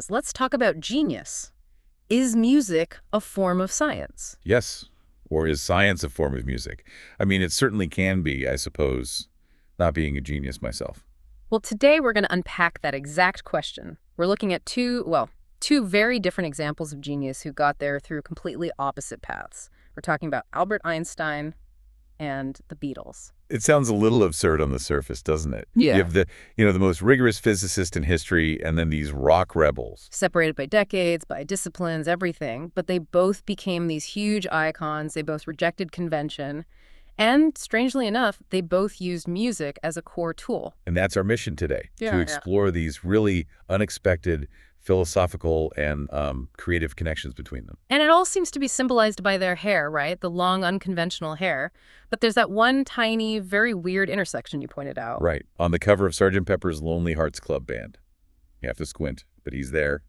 Beatles, let's talk about genius. Is music a form of science? Yes. Or is science a form of music? I mean, it certainly can be, I suppose, not being a genius myself. Well, today we're going to unpack that exact question. We're looking at two very different examples of genius who got there through completely opposite paths. We're talking about Albert Einstein and the Beatles. It sounds a little absurd on the surface, doesn't it? Yeah. You have the most rigorous physicist in history and then these rock rebels. Separated by decades, by disciplines, everything, but they both became these huge icons. They both rejected convention. And strangely enough, they both used music as a core tool. And that's our mission today, Yeah, to explore these really unexpected philosophical and creative connections between them. And it all seems to be symbolized by their hair, right? The long, unconventional hair. But there's that one tiny, very weird intersection you pointed out. Right. On the cover of Sgt. Pepper's Lonely Hearts Club Band. You have to squint, but he's there.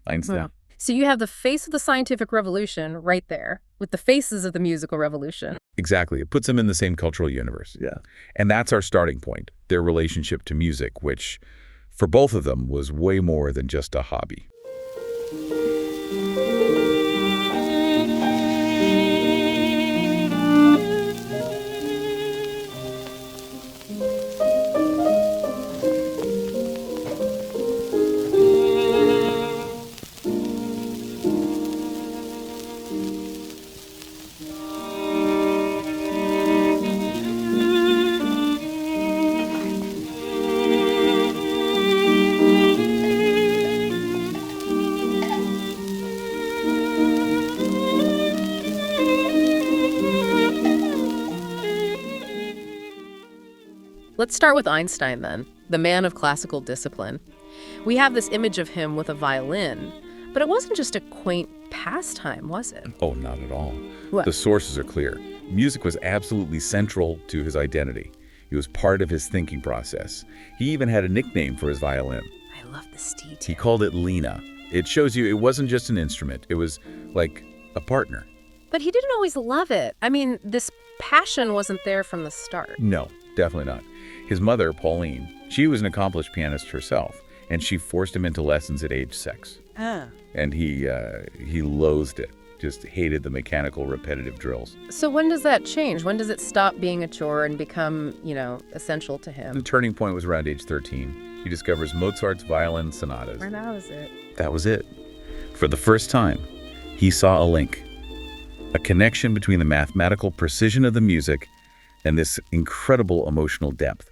Einstein. Yeah. So you have the face of the scientific revolution right there, with the faces of the musical revolution. Exactly. It puts them in the same cultural universe. Yeah. And that's our starting point, their relationship to music, which, for both of them, was way more than just a hobby. Let's start with Einstein, then, the man of classical discipline. We have this image of him with a violin, but it wasn't just a quaint pastime, was it? Oh, not at all. What? The sources are clear. Music was absolutely central to his identity. It was part of his thinking process. He even had a nickname for his violin. I love this detail. He called it Lena. It shows you it wasn't just an instrument. It was like a partner. But he didn't always love it. I mean, this passion wasn't there from the start. No, definitely not. His mother, Pauline, she was an accomplished pianist herself, and she forced him into lessons at age 6. And he loathed it, just hated the mechanical, repetitive drills. So when does that change? When does it stop being a chore and become, essential to The him? turning point was around age 13. He discovers Mozart's violin sonatas. And that was it. That was it. For the first time, he saw a link, a connection between the mathematical precision of the music and this incredible emotional depth.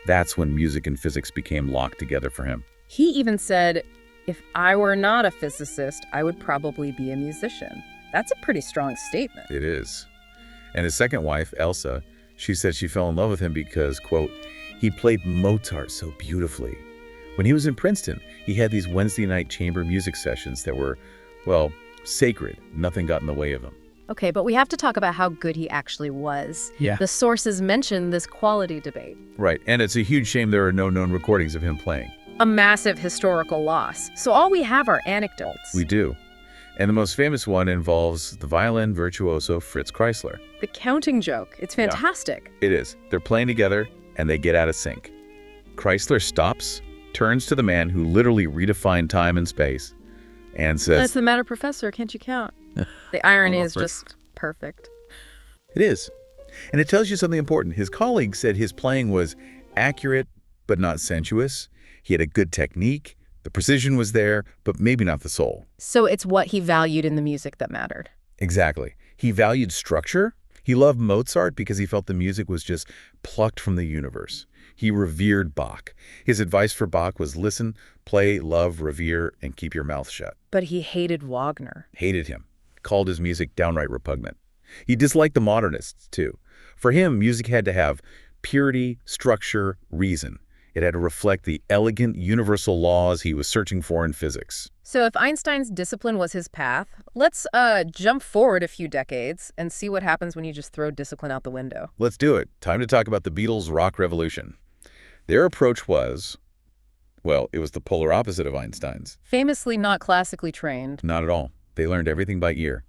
That's when music and physics became locked together for him. He even said, if I were not a physicist, I would probably be a musician. That's a pretty strong statement. It is. And his second wife, Elsa, she said she fell in love with him because, quote, he played Mozart so beautifully. When he was in Princeton, he had these Wednesday night chamber music sessions that were, well, sacred. Nothing got in the way of them. Okay, but we have to talk about how good he actually was. Yeah. The sources mention this quality debate. Right, and it's a huge shame there are no known recordings of him playing. A massive historical loss. So all we have are anecdotes. We do. And the most famous one involves the violin virtuoso Fritz Kreisler. The counting joke. It's fantastic. It is. They're playing together, and they get out of sync. Kreisler stops, turns to the man who literally redefined time and space, and says, That's the matter, Professor. Can't you count? The irony is just perfect. It is. And it tells you something important. His colleagues said his playing was accurate, but not sensuous. He had a good technique. The precision was there, but maybe not the soul. So it's what he valued in the music that mattered. Exactly. He valued structure. He loved Mozart because he felt the music was just plucked from the universe. He revered Bach. His advice for Bach was listen, play, love, revere, and keep your mouth shut. But he hated Wagner. Hated him. Called his music downright repugnant. He disliked the modernists, too. For him, music had to have purity, structure, reason. It had to reflect the elegant, universal laws he was searching for in physics. So if Einstein's discipline was his path, let's jump forward a few decades and see what happens when you just throw discipline out the window. Let's do it. Time to talk about the Beatles' rock revolution. Their approach was, well, it was the polar opposite of Einstein's. Famously not classically trained. Not at all. They learned everything by ear.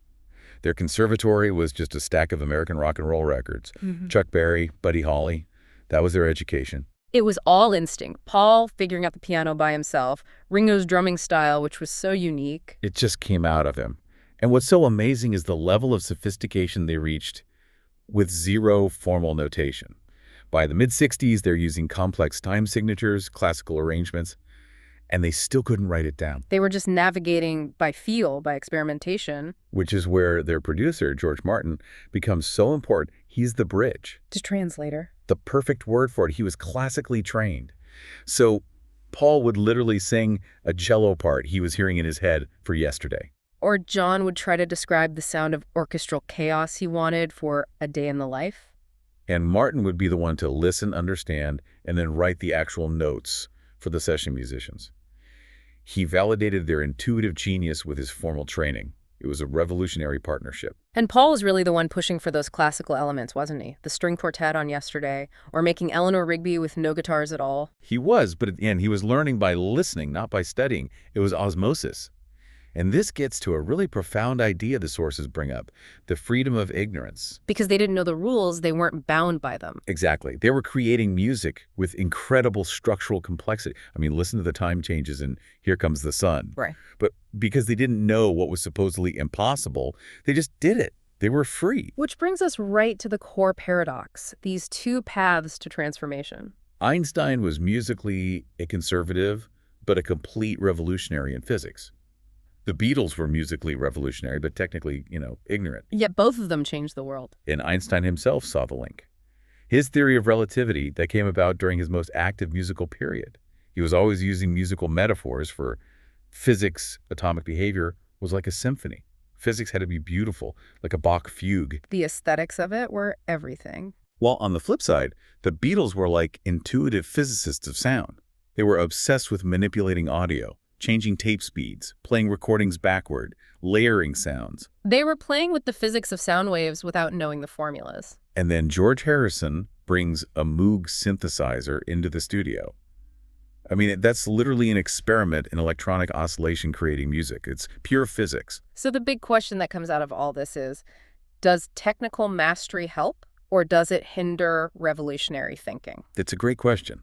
Their conservatory was just a stack of American rock and roll records. Chuck Berry, Buddy Holly. That was their education. It was all instinct. Paul figuring out the piano by himself, Ringo's drumming style, which was so unique. It just came out of him. And what's so amazing is the level of sophistication they reached with zero formal notation. By the mid-60s, they're using complex time signatures, classical arrangements, and they still couldn't write it down. They were just navigating by feel, by experimentation. Which is where their producer, George Martin, becomes so important. He's the bridge. To translator. The perfect word for it. He was classically trained. So Paul would literally sing a cello part he was hearing in his head for yesterday. Or John would try to describe the sound of orchestral chaos he wanted for A Day in the Life. And Martin would be the one to listen, understand, and then write the actual notes for the session musicians. He validated their intuitive genius with his formal training. It was a revolutionary partnership. And Paul was really the one pushing for those classical elements, wasn't he? The string quartet on Yesterday, or making Eleanor Rigby with no guitars at all. He was, but at the end, he was learning by listening, not by studying. It was osmosis. And this gets to a really profound idea the sources bring up, the freedom of ignorance. Because they didn't know the rules, they weren't bound by them. Exactly. They were creating music with incredible structural complexity. I mean, listen to the time changes in Here Comes the Sun. Right. But because they didn't know what was supposedly impossible, they just did it. They were free. Which brings us right to the core paradox, these two paths to transformation. Einstein was musically a conservative, but a complete revolutionary in physics. The Beatles were musically revolutionary, but technically, ignorant. Yet both of them changed the world. And Einstein himself saw the link. His theory of relativity that came about during his most active musical period. He was always using musical metaphors for physics. Atomic behavior was like a symphony. Physics had to be beautiful, like a Bach fugue. The aesthetics of it were everything. While on the flip side, the Beatles were like intuitive physicists of sound. They were obsessed with manipulating audio, changing tape speeds, playing recordings backward, layering sounds. They were playing with the physics of sound waves without knowing the formulas. And then George Harrison brings a Moog synthesizer into the studio. I mean, that's literally an experiment in electronic oscillation creating music. It's pure physics. So the big question that comes out of all this is, does technical mastery help, or does it hinder revolutionary thinking? It's a great question.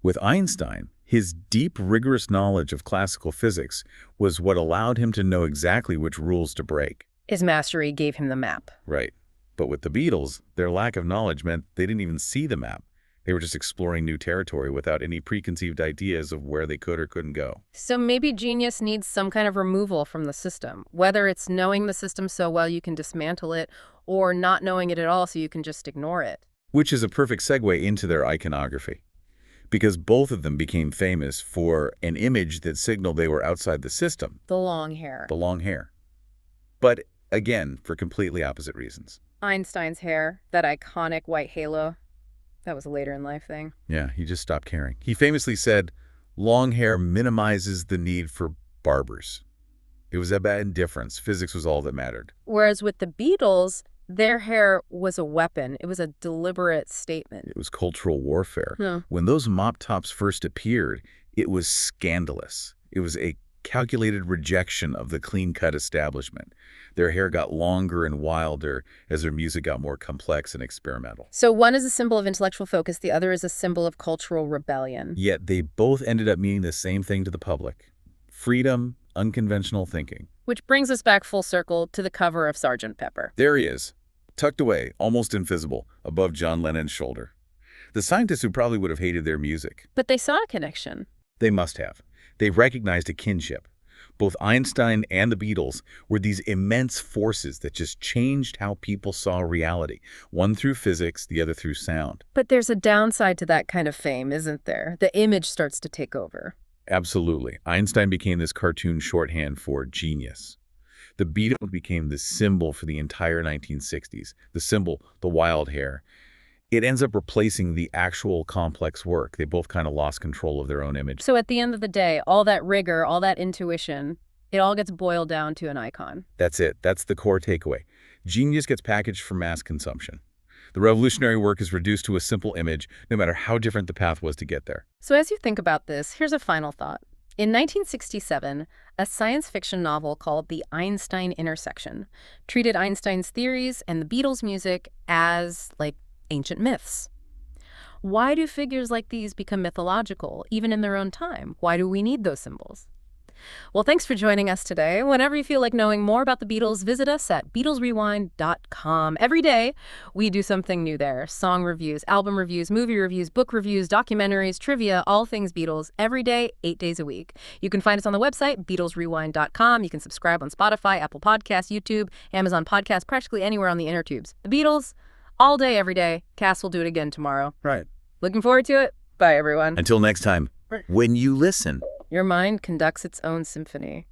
With Einstein, his deep, rigorous knowledge of classical physics was what allowed him to know exactly which rules to break. His mastery gave him the map. Right. But with the Beatles, their lack of knowledge meant they didn't even see the map. They were just exploring new territory without any preconceived ideas of where they could or couldn't go. So maybe genius needs some kind of removal from the system, whether it's knowing the system so well you can dismantle it, or not knowing it at all so you can just ignore it. Which is a perfect segue into their iconography. Because both of them became famous for an image that signaled they were outside the system. The long hair. The long hair. But again, for completely opposite reasons. Einstein's hair, that iconic white halo, that was a later in life thing. Yeah, he just stopped caring. He famously said, long hair minimizes the need for barbers. It was about indifference. Physics was all that mattered. Whereas with the Beatles, their hair was a weapon. It was a deliberate statement. It was cultural warfare. Yeah. When those mop-tops first appeared, it was scandalous. It was a calculated rejection of the clean-cut establishment. Their hair got longer and wilder as their music got more complex and experimental. So one is a symbol of intellectual focus, the other is a symbol of cultural rebellion. Yet they both ended up meaning the same thing to the public. Freedom, unconventional thinking. Which brings us back full circle to the cover of Sgt. Pepper. There he is, tucked away, almost invisible, above John Lennon's shoulder. The scientists who probably would have hated their music. But they saw a connection. They must have. They recognized a kinship. Both Einstein and the Beatles were these immense forces that just changed how people saw reality, one through physics, the other through sound. But there's a downside to that kind of fame, isn't there? The image starts to take over. Absolutely. Einstein became this cartoon shorthand for genius. The Beatles became the symbol for the entire 1960s. The symbol, the wild hair. It ends up replacing the actual complex work. They both kind of lost control of their own image. So at the end of the day, all that rigor, all that intuition, it all gets boiled down to an icon. That's it. That's the core takeaway. Genius gets packaged for mass consumption. The revolutionary work is reduced to a simple image, no matter how different the path was to get there. So as you think about this, here's a final thought. In 1967, a science fiction novel called The Einstein Intersection treated Einstein's theories and the Beatles' music as, like, ancient myths. Why do figures like these become mythological, even in their own time? Why do we need those symbols? Well, thanks for joining us today. Whenever you feel like knowing more about the Beatles, visit us at BeatlesRewind.com. Every day, we do something new there. Song reviews, album reviews, movie reviews, book reviews, documentaries, trivia, all things Beatles, every day, 8 days a week. You can find us on the website, BeatlesRewind.com. You can subscribe on Spotify, Apple Podcasts, YouTube, Amazon Podcasts, practically anywhere on the inner tubes. The Beatles, all day, every day. Cass will do it again tomorrow. Right. Looking forward to it. Bye, everyone. Until next time, when you listen. Your mind conducts its own symphony.